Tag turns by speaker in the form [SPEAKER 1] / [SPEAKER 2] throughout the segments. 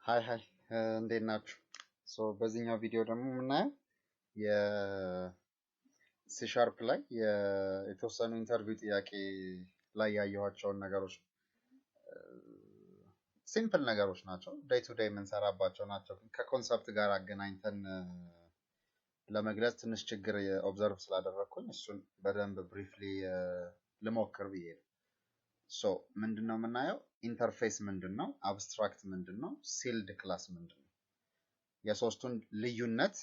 [SPEAKER 1] ሃይ ሃይ እንዴት ናችሁ? በዚህኛው ቪዲዮ ደግሞ የምናየው የሲ ሻርፕ ላይ የተወሰኑ ኢንተርቪው ጥያቄ ላይ ያየኋቸውን ነገሮች ሲምፕል ነገሮች ናቸው። ዴይ ቱ ዴይ የምንሰራባቸው ናቸው። ከኮንሰፕት ጋር አገናኝተን ለመግለጽ ትንሽ ችግር ኦብዘርቭ ስላደረግኩኝ እሱን በደንብ ብሪፍሊ ልሞክር ብዬ ነው። ምንድነው የምናየው? ኢንተርፌስ ምንድነው? አብስትራክት ምንድነው? ሲልድ ክላስ ምንድነው? የሶስቱን ልዩነት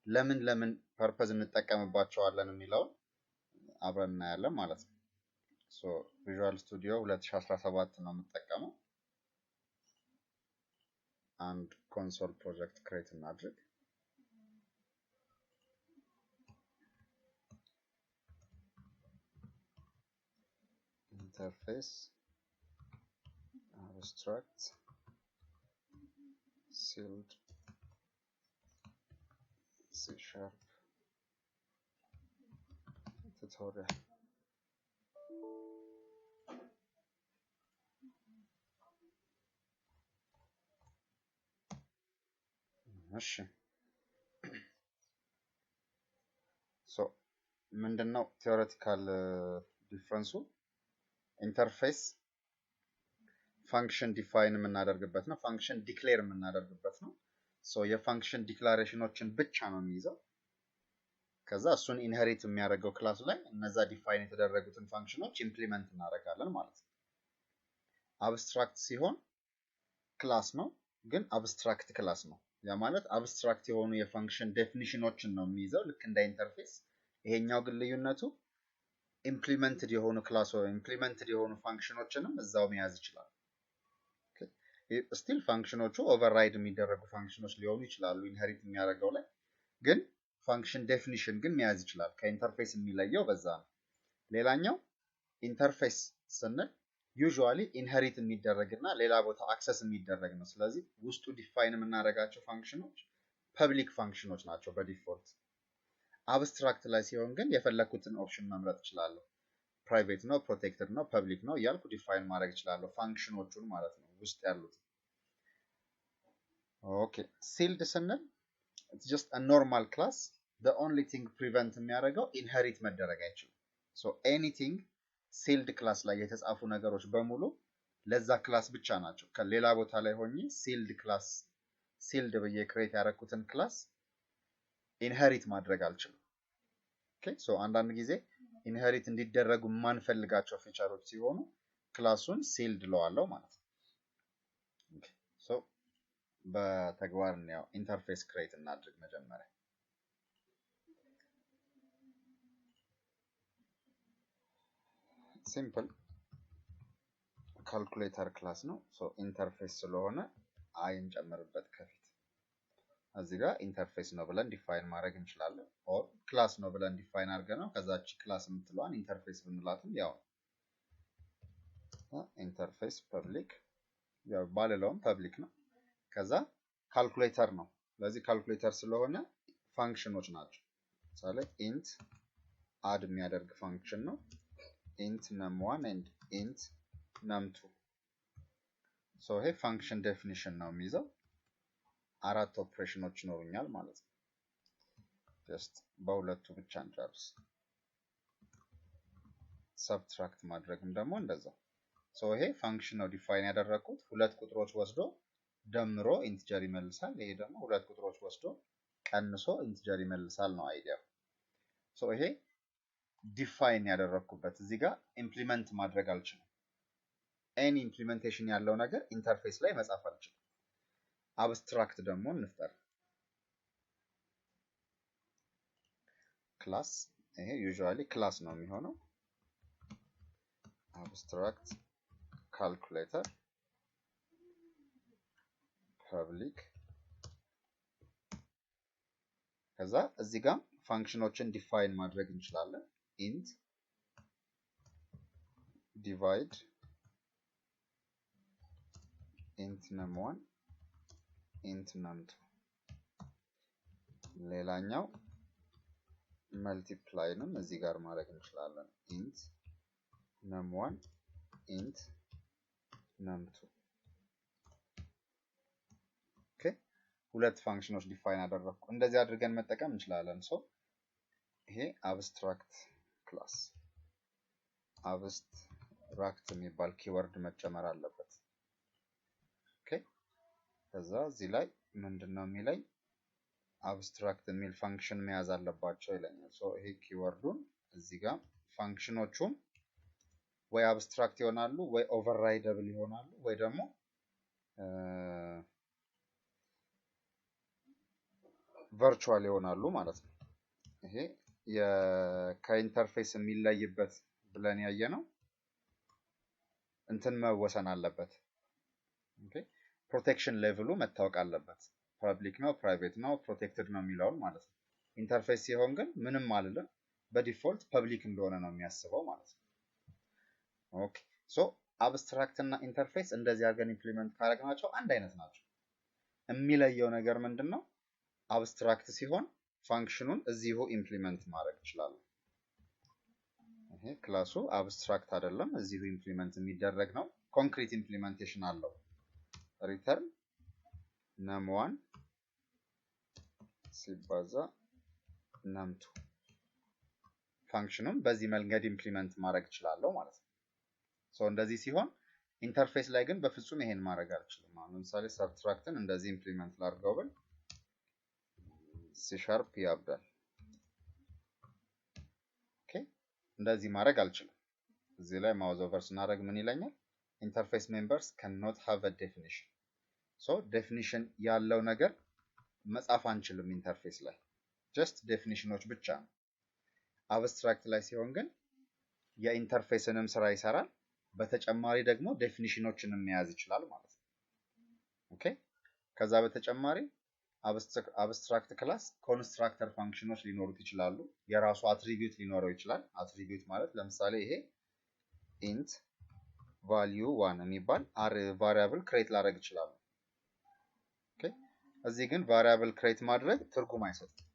[SPEAKER 1] ለምን ለምን ፐርፐዝ እንጠቀምባቸዋለን የሚለውን አብረን እናያለን ማለት ነው። ቪዥዋል ስቱዲዮ 2017 ነው የምጠቀመው። አንድ ኮንሶል ፕሮጀክት ክሬት እናድርግ። ኢንተርፌስ አብስትራክት ሲልድ C# tutorial. እሺ ምንድነው ቲዮሬቲካል ዲፍረንሱ? ኢንተርፌስ ፋንክሽን ዲፋይን የምናደርግበት ነው። ፋንክሽን ዲክሌር የምናደርግበት ነው። የፋንክሽን ዲክላሬሽኖችን ብቻ ነው የሚይዘው። ከዛ እሱን ኢንሄሪት የሚያደርገው ክላስ ላይ እነዛ ዲፋይን የተደረጉትን ፋንክሽኖች ኢምፕሊመንት እናደርጋለን ማለት ነው። አብስትራክት ሲሆን ክላስ ነው፣ ግን አብስትራክት ክላስ ነው። ያ ማለት አብስትራክት የሆኑ የፋንክሽን ዴፊኒሽኖችን ነው የሚይዘው ልክ እንደ ኢንተርፌስ። ይሄኛው ግን ልዩነቱ ኢምፕሊመንትድ የሆኑ ክላስ ወይ ኢምፕሊመንትድ የሆኑ ፋንክሽኖችንም እዛው መያዝ ይችላል። ስቲል ፋንክሽኖቹ ኦቨርራይድ የሚደረጉ ፋንክሽኖች ሊሆኑ ይችላሉ ኢንሄሪት የሚያደርገው ላይ፣ ግን ፋንክሽን ዴፊኒሽን ግን መያዝ ይችላል። ከኢንተርፌስ የሚለየው በዛ ነው። ሌላኛው ኢንተርፌስ ስንል ዩዥዋሊ ኢንሄሪት የሚደረግና ሌላ ቦታ አክሰስ የሚደረግ ነው። ስለዚህ ውስጡ ዲፋይን የምናደርጋቸው ፋንክሽኖች ፐብሊክ ፋንክሽኖች ናቸው በዲፎልት። አብስትራክት ላይ ሲሆን ግን የፈለኩትን ኦፕሽን መምረጥ እችላለሁ። ፕራይቬት ነው፣ ፕሮቴክትድ ነው፣ ፐብሊክ ነው እያልኩ ዲፋይን ማድረግ እችላለሁ ፋንክሽኖቹን ማለት ነው ውስጥ ያሉት። ኦኬ ሲልድ ስንል it's just a normal class. the only thing prevent የሚያደርገው ኢንሄሪት መደረግ አይችልም። anything ሲልድ ክላስ ላይ የተጻፉ ነገሮች በሙሉ ለዛ ክላስ ብቻ ናቸው። ከሌላ ቦታ ላይ ሆኜ ሲልድ ክላስ ሲልድ ብዬ ክሬት ያደረኩትን ክላስ ኢንሄሪት ማድረግ አልችልም። ኦኬ አንዳንድ ጊዜ ኢንሄሪት እንዲደረጉ የማንፈልጋቸው ፊቸሮች ሲሆኑ ክላሱን ሲልድ ለዋለው ማለት ነው። ኦኬ በተግባር ነው ኢንተርፌስ ክሬት እናድርግ መጀመሪያ። ሲምፕል ካልኩሌተር ክላስ ነው። ኢንተርፌስ ስለሆነ አይን ጨምርበት ከፊት። እዚህ ጋር ኢንተርፌስ ነው ብለን ዲፋይን ማድረግ እንችላለን። ኦር ክላስ ነው ብለን ዲፋይን አድርገናል። ከዛች ክላስ የምትለዋን ኢንተርፌስ ብንላትም ያው ኢንተርፌስ ፐብሊክ ያው ባለለውም ፐብሊክ ነው። ከዛ ካልኩሌተር ነው። ስለዚህ ካልኩሌተር ስለሆነ ፋንክሽኖች ናቸው። ለምሳሌ ኢንት አድ የሚያደርግ ፋንክሽን ነው። ኢንት num1 and int num2 ይሄ ፋንክሽን ዴፊኒሽን ነው የሚይዘው። አራት ኦፕሬሽኖች ይኖሩኛል ማለት ነው። ጀስት በሁለቱ ብቻ እንጨርስ። ሰብትራክት ማድረግም ደግሞ እንደዛው። ይሄ ፋንክሽን ነው ዲፋይን ያደረኩት። ሁለት ቁጥሮች ወስዶ ደምሮ ኢንቲጀር ይመልሳል። ይሄ ደግሞ ሁለት ቁጥሮች ወስዶ ቀንሶ ኢንቲጀር ይመልሳል ነው አይዲያው። ይሄ ዲፋይን ያደረኩበት እዚህ ጋር ኢምፕሊመንት ማድረግ አልችልም። ኤኒ ኢምፕሊሜንቴሽን ያለው ነገር ኢንተርፌስ ላይ መጻፍ አልችልም። አብስትራክት ደግሞ እንፍጠር። ክላስ ይሄ ዩዥዋሊ ክላስ ነው የሚሆነው። አብስትራክት ካልኩሌተር ፐብሊክ። ከዛ እዚህ ጋር ፋንክሽኖችን ዲፋይን ማድረግ እንችላለን። ኢንት ዲቫይድ ኢንት num1 ኢንት num2። ሌላኛው መልቲፕላይንም እዚህ ጋር ማድረግ እንችላለን። ኢንት num1 ኢንት num2 ሁለት ፋንክሽኖች ዲፋይን አደረኩ እንደዚህ አድርገን መጠቀም እንችላለን ሶ ይሄ አብስትራክት ክላስ አብስትራክት የሚባል ኪወርድ መጨመር አለበት ኦኬ ከዛ እዚህ ላይ ምንድነው የሚለኝ አብስትራክት የሚል ፋንክሽን መያዝ አለባቸው ይለኛል ሶ ይሄ ኪወርዱን እዚህ ጋር ፋንክሽኖቹም ወይ አብስትራክት ይሆናሉ ወይ ኦቨርራይደብል ይሆናሉ ወይ ደግሞ ቨርቹዋል ይሆናሉ ማለት ነው ይሄ ከኢንተርፌስ የሚለይበት ብለን ያየነው እንትን መወሰን አለበት ኦኬ ፕሮቴክሽን ሌቭሉ መታወቅ አለበት ፐብሊክ ነው ፕራይቬት ነው ፕሮቴክትድ ነው የሚለው ማለት ነው ኢንተርፌስ ሲሆን ግን ምንም አይደለም በዲፎልት ፐብሊክ እንደሆነ ነው የሚያስበው ማለት ነው ኦኬ ሶ አብስትራክት እና ኢንተርፌስ እንደዚህ አድርገን ኢምፕሊመንት ካደረግናቸው አንድ አይነት ናቸው የሚለየው ነገር ምንድነው አብስትራክት ሲሆን ፋንክሽኑን እዚሁ ኢምፕሊመንት ማድረግ ይችላል ይሄ ክላሱ አብስትራክት አይደለም እዚሁ ኢምፕሊመንት የሚደረግ ነው ኮንክሪት ኢምፕሊሜንቴሽን አለው ሪተርን num1 ሲባዛ num2 ፋንክሽኑን በዚህ መንገድ ኢምፕሊመንት ማድረግ ይችላል ማለት ነው ሶ እንደዚህ ሲሆን ኢንተርፌስ ላይ ግን በፍጹም ይሄን ማድረግ አልችልም አሁን ለምሳሌ ሰብትራክትን እንደዚህ ኢምፕሊመንት ላድርገው ብል C# ያብዳል ኦኬ እንደዚህ ማድረግ አልችልም እዚህ ላይ ማውዝ ኦቨር ስናደርግ ምን ይለኛል ኢንተርፌስ ሜምበርስ cannot have a definition ሶ ዴፊኒሽን ያለው ነገር መጻፍ አንችልም ኢንተርፌስ ላይ ጀስት ዴፊኒሽኖች ብቻ ነው አብስትራክት ላይ ሲሆን ግን የኢንተርፌስንም ስራ ይሰራል በተጨማሪ ደግሞ ዴፊኒሽኖችንም መያዝ ይችላል ማለት ነው ኦኬ ከዛ በተጨማሪ አብስትራክት ክላስ ኮንስትራክተር ፋንክሽኖች ሊኖሩት ይችላሉ የራሱ አትሪቢዩት ሊኖረው ይችላል አትሪቢዩት ማለት ለምሳሌ ይሄ int value 1 የሚባል ቫሪያብል ክሬት ላደርግ ይችላል ኦኬ እዚህ ግን ቫሪያብል ክሬት ማድረግ ትርጉም አይሰጥም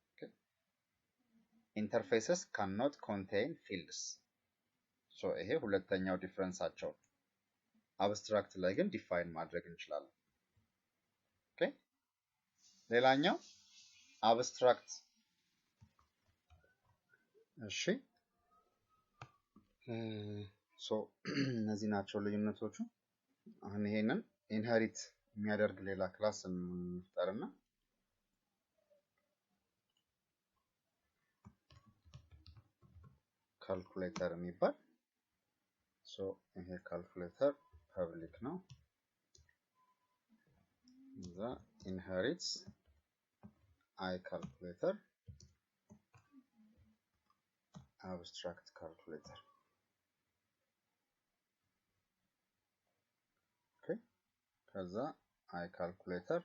[SPEAKER 1] ኦኬ interfaces cannot contain fields ሶ ይሄ ሁለተኛው ዲፈረንሳቸው አብስትራክት ላይ ግን ዲፋይን ማድረግ እንችላለን ኦኬ ሌላኛው አብስትራክት እሺ ሶ እነዚህ ናቸው ልዩነቶቹ አሁን ይሄንን ኢንሄሪት የሚያደርግ ሌላ ክላስ እንፍጠርና ካልኩሌተር የሚባል ሶ ይሄ ካልኩሌተር ፐብሊክ ነው the inherits I calculator abstract calculator okay ከዛ I calculator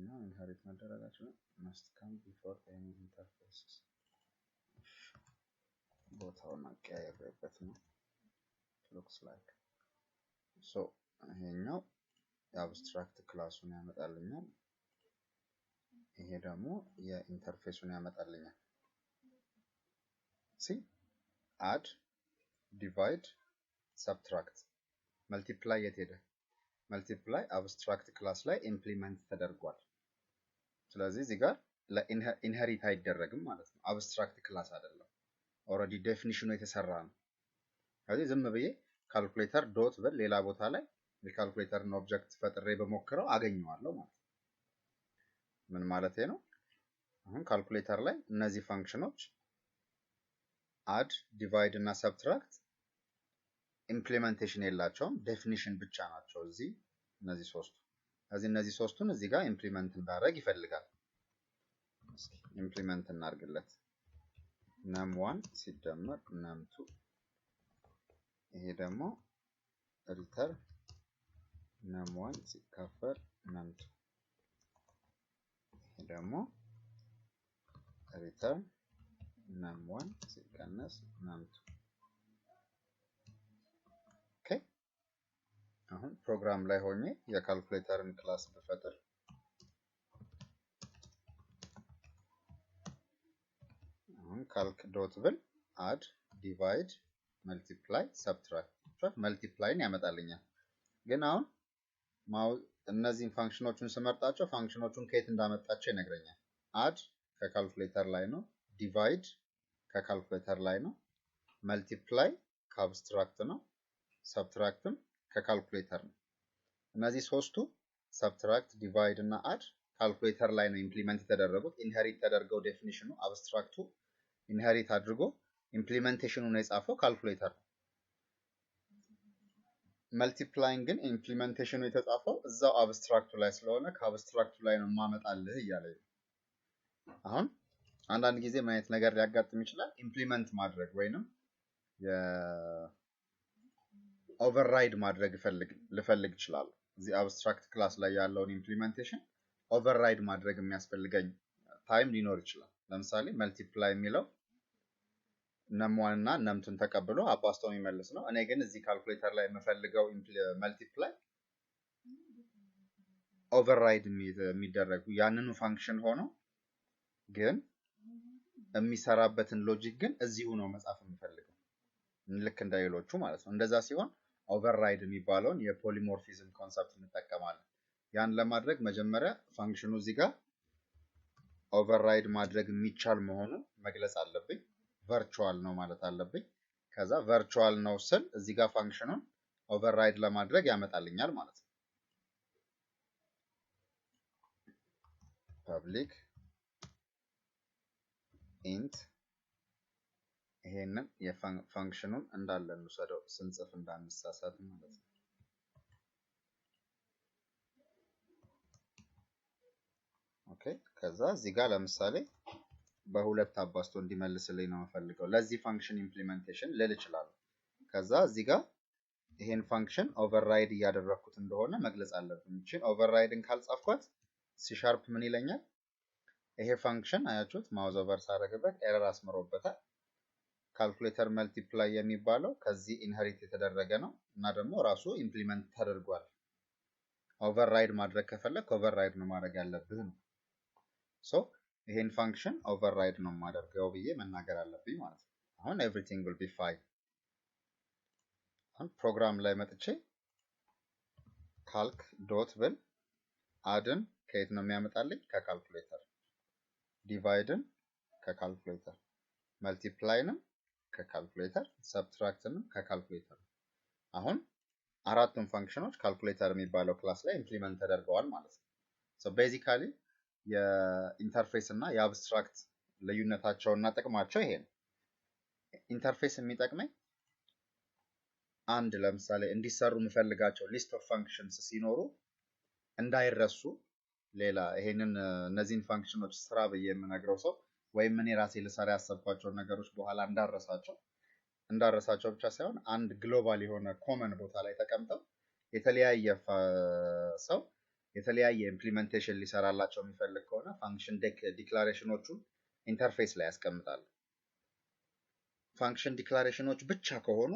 [SPEAKER 1] ነው inherit መደረጋቸው must come before any interfaces ቦታውን አቀያየርበት ነው looks like so ይሄኛው የአብስትራክት ክላሱን ያመጣልኛል ይሄ ደግሞ የኢንተርፌሱን ያመጣልኛል see add divide subtract multiply የት ሄደ multiply abstract ክላስ ላይ ኢምፕሊመንት ተደርጓል ስለዚህ እዚህ ጋር ለኢንሄሪት አይደረግም ማለት ነው አብስትራክት ክላስ አይደለም ኦሬዲ ዴፊኒሽኑ የተሰራ ነው ስለዚህ ዝም ብዬ ካልኩሌተር ዶት ብል ሌላ ቦታ ላይ የካልኩሌተርን ኦብጀክት ፈጥሬ በመከረው አገኘዋለሁ ማለት ምን ማለት ነው አሁን ካልኩሌተር ላይ እነዚህ ፋንክሽኖች አድ ዲቫይድ እና ሰብትራክት ኢምፕሊሜንቴሽን የላቸውም ዴፊኒሽን ብቻ ናቸው እዚህ እነዚህ ሶስቱ እነዚህ ሶስቱን እዚህ ጋር ኢምፕሊመንት እንዳደረግ ይፈልጋል ኢምፕሊመንት እናርግለት num1 ሲደመር num2 ይሄ ደግሞ ሪተርን num1 ሲካፈል num2 ይሄ ደግሞ ሪተርን num1 ሲቀነስ num2 ኦኬ አሁን ፕሮግራም ላይ ሆኜ የካልኩሌተርን ክላስ በፈጥር አሁን ካልክ ዶት ብል add divide multiply subtract መልቲፕላይን ያመጣልኛል ግን አሁን እነዚህን ፋንክሽኖቹን ስመርጣቸው ፋንክሽኖቹን ከየት እንዳመጣቸው ይነግረኛል። አድ ከካልኩሌተር ላይ ነው፣ ዲቫይድ ከካልኩሌተር ላይ ነው፣ መልቲፕላይ ከአብስትራክት ነው፣ ሰብትራክትም ከካልኩሌተር ነው። እነዚህ ሶስቱ ሰብትራክት፣ ዲቫይድ እና አድ ካልኩሌተር ላይ ነው ኢምፕሊመንት የተደረጉት። ኢንሄሪት ተደርገው ዴፊኒሽኑ አብስትራክቱ ኢንሄሪት አድርጎ ኢምፕሊሜንቴሽኑን የጻፈው ካልኩሌተር ነው። መልቲፕላይንግ ግን ኢምፕሊሜንቴሽኑ የተጻፈው እዛው አብስትራክቱ ላይ ስለሆነ ከአብስትራክቱ ላይ ነው ማመጣልህ እያለ ነው። አሁን አንዳንድ ጊዜ ምን አይነት ነገር ሊያጋጥም ይችላል? ኢምፕሊመንት ማድረግ ወይንም ኦቨርራይድ ማድረግ ልፈልግ ይችላል። እዚህ አብስትራክት ክላስ ላይ ያለውን ኢምፕሊሜንቴሽን ኦቨርራይድ ማድረግ የሚያስፈልገኝ ታይም ሊኖር ይችላል። ለምሳሌ መልቲፕላይ የሚለው ነም1 እና ነም2ን ተቀብሎ አባዝቶ የሚመልስ ነው። እኔ ግን እዚህ ካልኩሌተር ላይ የምፈልገው መልቲፕላይ ኦቨርራይድ የሚደረጉ ያንኑ ፋንክሽን ሆኖ ግን የሚሰራበትን ሎጂክ ግን እዚሁ ነው መጻፍ የምፈልገው፣ ልክ እንደ ሌሎቹ ማለት ነው። እንደዛ ሲሆን ኦቨርራይድ የሚባለውን የፖሊሞርፊዝም ኮንሰፕት እንጠቀማለን። ያን ለማድረግ መጀመሪያ ፋንክሽኑ እዚህ ጋር ኦቨርራይድ ማድረግ የሚቻል መሆኑን መግለጽ አለብኝ። ቨርቹዋል ነው ማለት አለብኝ። ከዛ ቨርቹዋል ነው ስል እዚህ ጋር ፋንክሽኑን ኦቨርራይድ ለማድረግ ያመጣልኛል ማለት ነው። ፐብሊክ ኢንት ይሄንን የፋንክሽኑን እንዳለ እንውሰደው ስንጽፍ እንዳንሳሳት ማለት ነው። ኦኬ ከዛ እዚህ ጋር ለምሳሌ በሁለት አባዝቶ እንዲመልስልኝ ነው የምፈልገው። ለዚህ ፋንክሽን ኢምፕሊሜንቴሽን ልል እችላለሁ። ከዛ እዚህ ጋር ይሄን ፋንክሽን ኦቨርራይድ እያደረኩት እንደሆነ መግለጽ አለብኝ። እቺን ኦቨርራይድን ካልጻፍኳት ሲሻርፕ ምን ይለኛል? ይሄ ፋንክሽን አያችሁት ማውዝ ኦቨር ሳደርግበት ኤረር አስምሮበታል። ካልኩሌተር መልቲፕላይ የሚባለው ከዚህ ኢንሄሪት የተደረገ ነው እና ደግሞ ራሱ ኢምፕሊመንት ተደርጓል። ኦቨርራይድ ማድረግ ከፈለክ ኦቨርራይድ ነው ማድረግ ያለብህ ነው። ሶ ይሄን ፋንክሽን ኦቨርራይድ ነው ማደርገው ብዬ መናገር አለብኝ ማለት ነው። አሁን ኤቭሪቲንግ ዊል ቢ ፋይን። አሁን ፕሮግራም ላይ መጥቼ ካልክ ዶት ብል አድን ከየት ነው የሚያመጣልኝ? ከካልኩሌተር፣ ዲቫይድን ከካልኩሌተር፣ መልቲፕላይንም ከካልኩሌተር፣ ሰብትራክትንም ከካልኩሌተር። አሁን አራቱም ፋንክሽኖች ካልኩሌተር የሚባለው ክላስ ላይ ኢምፕሊመንት ተደርገዋል ማለት ነው። ሶ ቤዚካሊ የኢንተርፌስ እና የአብስትራክት ልዩነታቸውና ጥቅማቸው ይሄ ነው። ኢንተርፌስ የሚጠቅመኝ አንድ ለምሳሌ እንዲሰሩ የምፈልጋቸው ሊስት ኦፍ ፋንክሽንስ ሲኖሩ እንዳይረሱ፣ ሌላ ይሄንን እነዚህን ፋንክሽኖች ስራ ብዬ የምነግረው ሰው ወይም እኔ ራሴ ልሰራ ያሰብኳቸውን ነገሮች በኋላ እንዳረሳቸው ብቻ ሳይሆን አንድ ግሎባል የሆነ ኮመን ቦታ ላይ ተቀምጠው የተለያየ ሰው የተለያየ ኢምፕሊሜንቴሽን ሊሰራላቸው የሚፈልግ ከሆነ ፋንክሽን ዲክላሬሽኖቹን ኢንተርፌስ ላይ ያስቀምጣሉ። ፋንክሽን ዲክላሬሽኖች ብቻ ከሆኑ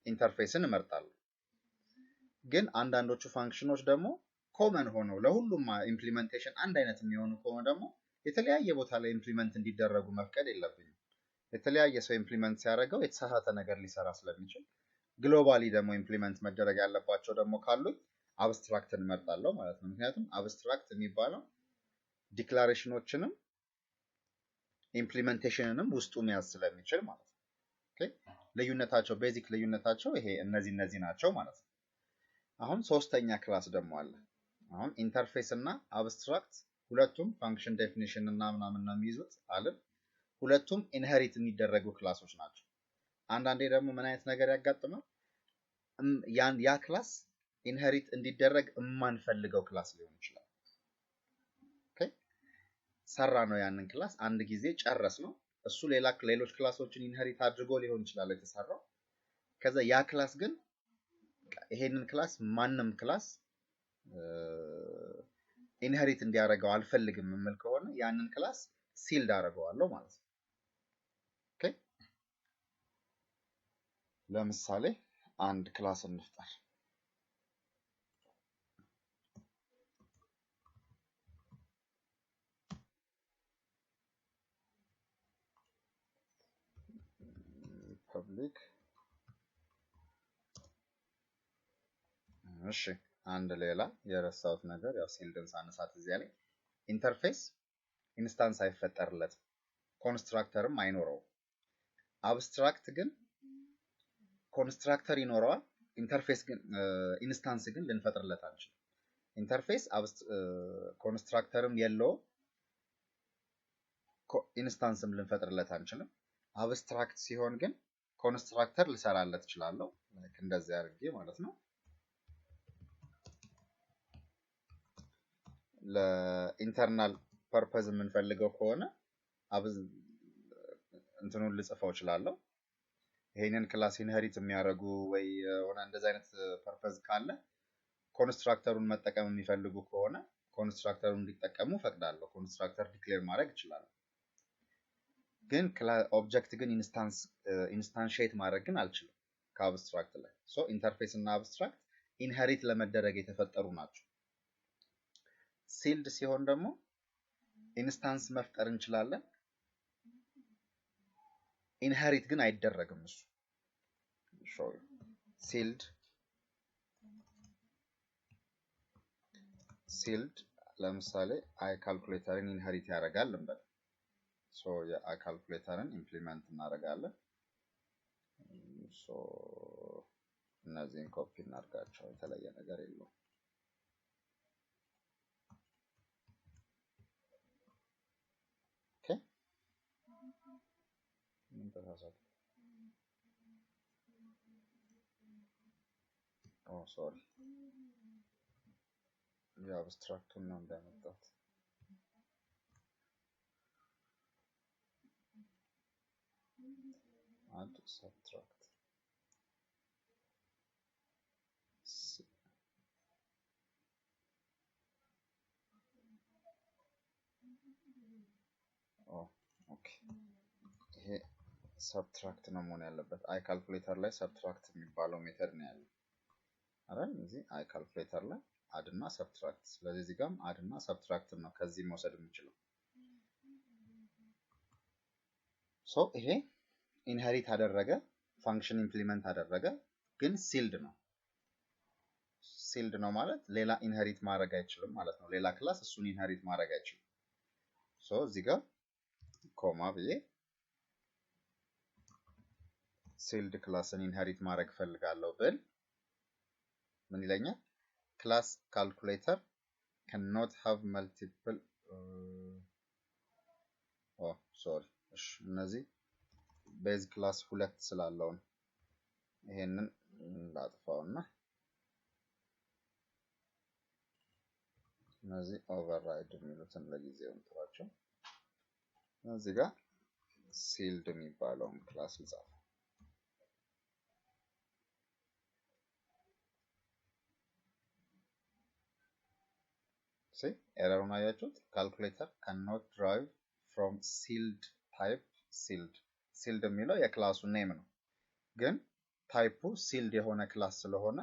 [SPEAKER 1] ኢንተርፌስን እመርጣለሁ። ግን አንዳንዶቹ ፋንክሽኖች ደግሞ ኮመን ሆነው ለሁሉም ኢምፕሊሜንቴሽን አንድ አይነት የሚሆኑ ከሆነ ደግሞ የተለያየ ቦታ ላይ ኢምፕሊመንት እንዲደረጉ መፍቀድ የለብኝም። የተለያየ ሰው ኢምፕሊመንት ሲያደርገው የተሳሳተ ነገር ሊሰራ ስለሚችል ግሎባሊ ደግሞ ኢምፕሊመንት መደረግ ያለባቸው ደግሞ ካሉ አብስትራክትን እመርጣለሁ ማለት ነው። ምክንያቱም አብስትራክት የሚባለው ዲክላሬሽኖችንም ኢምፕሊሜንቴሽንንም ውስጡ መያዝ ስለሚችል ማለት ነው። ኦኬ ልዩነታቸው ቤዚክ ልዩነታቸው ይሄ እነዚህ ናቸው ማለት ነው። አሁን ሶስተኛ ክላስ ደግሞ አለ። አሁን ኢንተርፌስ እና አብስትራክት ሁለቱም ፋንክሽን ዴፊኒሽን እና ምናምን ነው የሚይዙት አለን። ሁለቱም ኢንሄሪት የሚደረጉ ክላሶች ናቸው። አንዳንዴ ደግሞ ምን አይነት ነገር ያጋጥማል? ያ ክላስ ኢንሄሪት እንዲደረግ የማንፈልገው ክላስ ሊሆን ይችላል። ኦኬ ሰራ ነው ያንን ክላስ አንድ ጊዜ ጨረስ ነው። እሱ ሌሎች ክላሶችን ኢንሄሪት አድርጎ ሊሆን ይችላል የተሰራው። ከዛ ያ ክላስ ግን ይሄንን ክላስ ማንም ክላስ ኢንሄሪት እንዲያደርገው አልፈልግም የምል ከሆነ ያንን ክላስ ሲልድ አደርገዋለሁ ማለት ነው። ኦኬ ለምሳሌ አንድ ክላስ እንፍጠር። ፐብሊክ እሺ አንድ ሌላ የረሳሁት ነገር ያው ሲልድን ሳነሳት እዚያ ላይ ኢንተርፌስ ኢንስታንስ አይፈጠርለትም፣ ኮንስትራክተርም አይኖረውም። አብስትራክት ግን ኮንስትራክተር ይኖረዋል። ኢንተርፌስ ግን ኢንስታንስ ግን ልንፈጥርለት አንችልም። ኢንተርፌስ ኮንስትራክተርም የለውም፣ ኢንስታንስም ልንፈጥርለት አንችልም። አብስትራክት ሲሆን ግን ኮንስትራክተር ልሰራለት እችላለሁ፣ ላይክ እንደዚህ አድርጌ ማለት ነው። ለኢንተርናል ፐርፐዝ የምንፈልገው ከሆነ እንትኑን ልጽፈው እችላለሁ። ይሄንን ክላስ ኢንሄሪት የሚያደርጉ ወይ የሆነ እንደዚህ አይነት ፐርፐዝ ካለ ኮንስትራክተሩን መጠቀም የሚፈልጉ ከሆነ ኮንስትራክተሩን እንዲጠቀሙ ፈቅዳለሁ። ኮንስትራክተር ዲክሌር ማድረግ እችላለሁ። ግን ኦብጀክት ግን ኢንስታንሺየት ማድረግ ግን አልችልም ከአብስትራክት ላይ። ሶ ኢንተርፌስ እና አብስትራክት ኢንሄሪት ለመደረግ የተፈጠሩ ናቸው። ሲልድ ሲሆን ደግሞ ኢንስታንስ መፍጠር እንችላለን፣ ኢንሄሪት ግን አይደረግም። እሱ ሲልድ ለምሳሌ አይ ካልኩሌተርን ኢንሄሪት ያደርጋል እንበል። ሶ የአይ ካልኩሌተርን ኢምፕሊመንት እናደርጋለን። ሶ እነዚህን ኮፒ እናድርጋቸው፣ የተለየ ነገር የለውም። ኦኬ ሶሪ የአብስትራክቱን ነው እንዳመጣሁት። አድ ሰብትራክት ኦኬ ይሄ ሰብትራክት ነው መሆን ያለበት። አይ ካልኩሌተር ላይ ሰብትራክት የሚባለው ሜተድ ነው ያለው አይደል? እዚህ አይ ካልኩሌተር ላይ አድ እና ሰብትራክት። ስለዚህ እዚህ ጋርም አድ እና ሰብትራክት ነው ከዚህ መውሰድ የምንችለው። ሶ ይሄ ኢንሄሪት አደረገ፣ ፋንክሽን ኢምፕሊመንት አደረገ፣ ግን ሲልድ ነው። ሲልድ ነው ማለት ሌላ ኢንሄሪት ማድረግ አይችልም ማለት ነው። ሌላ ክላስ እሱን ኢንሄሪት ማድረግ አይችልም። ሶ እዚህ ጋር ኮማ ብዬ ሲልድ ክላስን ኢንሄሪት ማድረግ ፈልጋለሁ ብል ምን ይለኛል? ክላስ ካልኩሌተር cannot have multiple ሶሪ እሺ እነዚህ ቤዝ ክላስ ሁለት ስላለው ነው። ይሄንን ላጥፋውና እነዚህ ኦቨርራይድ የሚሉትን ለጊዜው እንጥራቸው። እዚህ ጋር ሲልድ የሚባለውን ክላስ ልጻፍ። ኤረሩን አያችሁት? ካልኩሌተር cannot derive from sealed type sealed የሚለው የክላሱ ኔም ነው፣ ግን ታይፑ ሲልድ የሆነ ክላስ ስለሆነ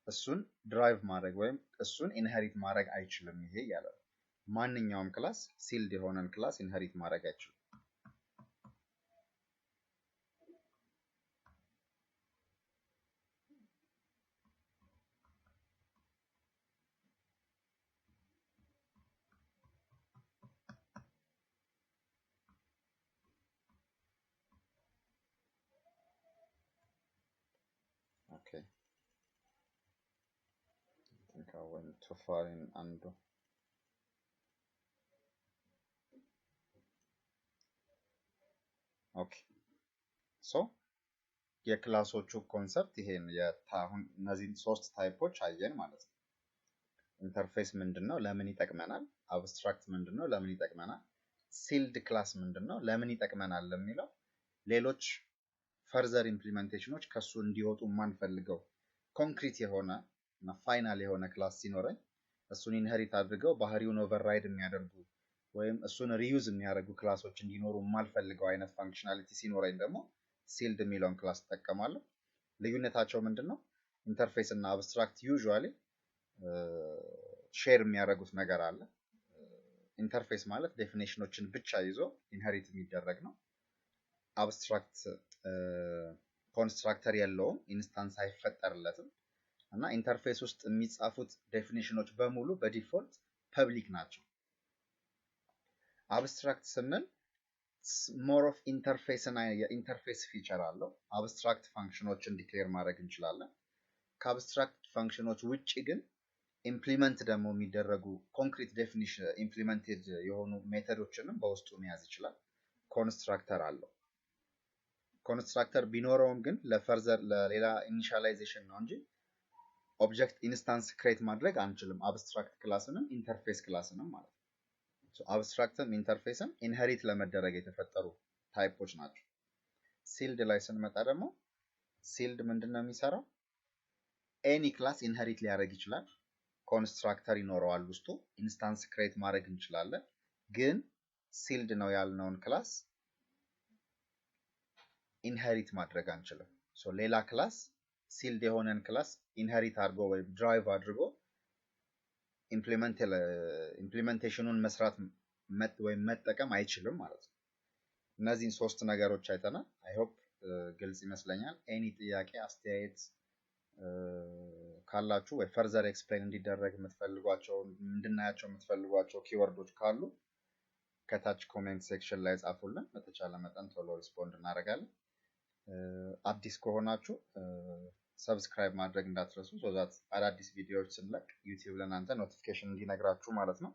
[SPEAKER 1] እሱን ድራይቭ ማድረግ ወይም እሱን ኢንሄሪት ማድረግ አይችልም። ይሄ ያለ ማንኛውም ክላስ ሲልድ የሆነን ክላስ ኢንሄሪት ማድረግ አይችልም። Okay. I think I went too far in undo. Okay. So የክላሶቹ ኮንሰፕት ይሄን የታሁን እነዚህ ሶስት ታይፖች አየን ማለት ነው። ኢንተርፌስ ምንድነው? ለምን ይጠቅመናል? አብስትራክት ምንድነው? ለምን ይጠቅመናል? ሲልድ ክላስ ምንድነው? ለምን ይጠቅመናል ለሚለው ሌሎች ፈርዘር ኢምፕሊሜንቴሽኖች ከሱ እንዲወጡ ማንፈልገው ኮንክሪት የሆነ እና ፋይናል የሆነ ክላስ ሲኖረኝ እሱን ኢንሄሪት አድርገው ባህሪውን ኦቨርራይድ የሚያደርጉ ወይም እሱን ሪዩዝ የሚያደርጉ ክላሶች እንዲኖሩ ማልፈልገው አይነት ፋንክሽናሊቲ ሲኖረኝ ደግሞ ሲልድ የሚለውን ክላስ ተጠቀማለሁ። ልዩነታቸው ምንድነው? ኢንተርፌስ እና አብስትራክት ዩዥዋሊ ሼር የሚያደርጉት ነገር አለ። ኢንተርፌስ ማለት ዴፊኒሽኖችን ብቻ ይዞ ኢንሄሪት የሚደረግ ነው። አብስትራክት ኮንስትራክተር የለውም፣ ኢንስታንስ አይፈጠርለትም። እና ኢንተርፌስ ውስጥ የሚጻፉት ዴፊኒሽኖች በሙሉ በዲፎልት ፐብሊክ ናቸው። አብስትራክት ስንል ሞር ኦፍ ኢንተርፌስ እና የኢንተርፌስ ፊቸር አለው። አብስትራክት ፋንክሽኖችን ዲክሌር ማድረግ እንችላለን። ከአብስትራክት ፋንክሽኖች ውጪ ግን ኢምፕሊመንት ደግሞ የሚደረጉ ኮንክሪት ዴፊኒሽን ኢምፕሊመንትድ የሆኑ ሜተዶችንም በውስጡ መያዝ ይችላል። ኮንስትራክተር አለው። ኮንስትራክተር ቢኖረውም ግን ለፈርዘር ለሌላ ኢኒሻላይዜሽን ነው እንጂ ኦብጀክት ኢንስታንስ ክሬት ማድረግ አንችልም። አብስትራክት ክላስንም ኢንተርፌስ ክላስንም ማለት ነው። አብስትራክትም ኢንተርፌስም ኢንሄሪት ለመደረግ የተፈጠሩ ታይፖች ናቸው። ሲልድ ላይ ስንመጣ ደግሞ ሲልድ ምንድነው የሚሰራው? ኤኒ ክላስ ኢንሄሪት ሊያደርግ ይችላል። ኮንስትራክተር ይኖረዋል ውስጡ። ኢንስታንስ ክሬት ማድረግ እንችላለን። ግን ሲልድ ነው ያልነውን ክላስ ኢንሄሪት ማድረግ አንችልም። ሌላ ክላስ ሲልድ የሆነን ክላስ ኢንሄሪት አድርጎ ወይም ድራይቭ አድርጎ ኢምፕሊሜንቴሽኑን መስራት ወይም መጠቀም አይችልም ማለት ነው። እነዚህን ሶስት ነገሮች አይተናል። አይ ሆፕ ግልጽ ይመስለኛል። ኤኒ ጥያቄ አስተያየት ካላችሁ ወይ ፈርዘር ኤክስፕሌን እንዲደረግ የምትፈልጓቸው እንድናያቸው የምትፈልጓቸው ኪወርዶች ካሉ ከታች ኮሜንት ሴክሽን ላይ ጻፉልን። በተቻለ መጠን ቶሎ ሪስፖንድ እናደርጋለን። አዲስ ከሆናችሁ ሰብስክራይብ ማድረግ እንዳትረሱ ሶዛት አዳዲስ ቪዲዮዎች ስንለቅ ዩቲዩብ ለእናንተ ኖቲፊኬሽን እንዲነግራችሁ ማለት ነው።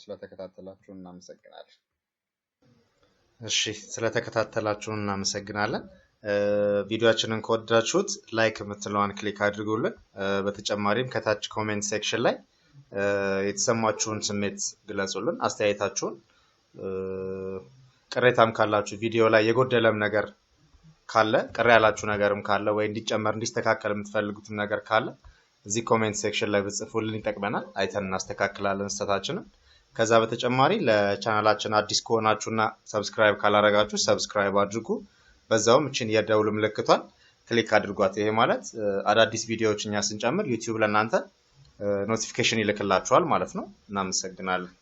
[SPEAKER 1] ስለተከታተላችሁ እናመሰግናለን። እሺ ስለተከታተላችሁ እናመሰግናለን። ቪዲዮአችንን ከወደዳችሁት ላይክ የምትለዋን ክሊክ አድርጉልን። በተጨማሪም ከታች ኮሜንት ሴክሽን ላይ የተሰማችሁን ስሜት ግለጹልን። አስተያየታችሁን ቅሬታም ካላችሁ ቪዲዮ ላይ የጎደለም ነገር ካለ ቅሬ ያላችሁ ነገርም ካለ ወይ እንዲጨመር እንዲስተካከል የምትፈልጉትም ነገር ካለ እዚህ ኮሜንት ሴክሽን ላይ ብጽፉልን ይጠቅመናል። አይተን እናስተካክላለን ስህተታችንን። ከዛ በተጨማሪ ለቻናላችን አዲስ ከሆናችሁና ሰብስክራይብ ካላረጋችሁ ሰብስክራይብ አድርጉ። በዛውም እቺን የደውል ምልክቷን ክሊክ አድርጓት። ይሄ ማለት አዳዲስ ቪዲዮዎች እኛ ስንጨምር ዩቲዩብ ለእናንተ ኖቲፊኬሽን ይልክላችኋል ማለት ነው። እናመሰግናለን።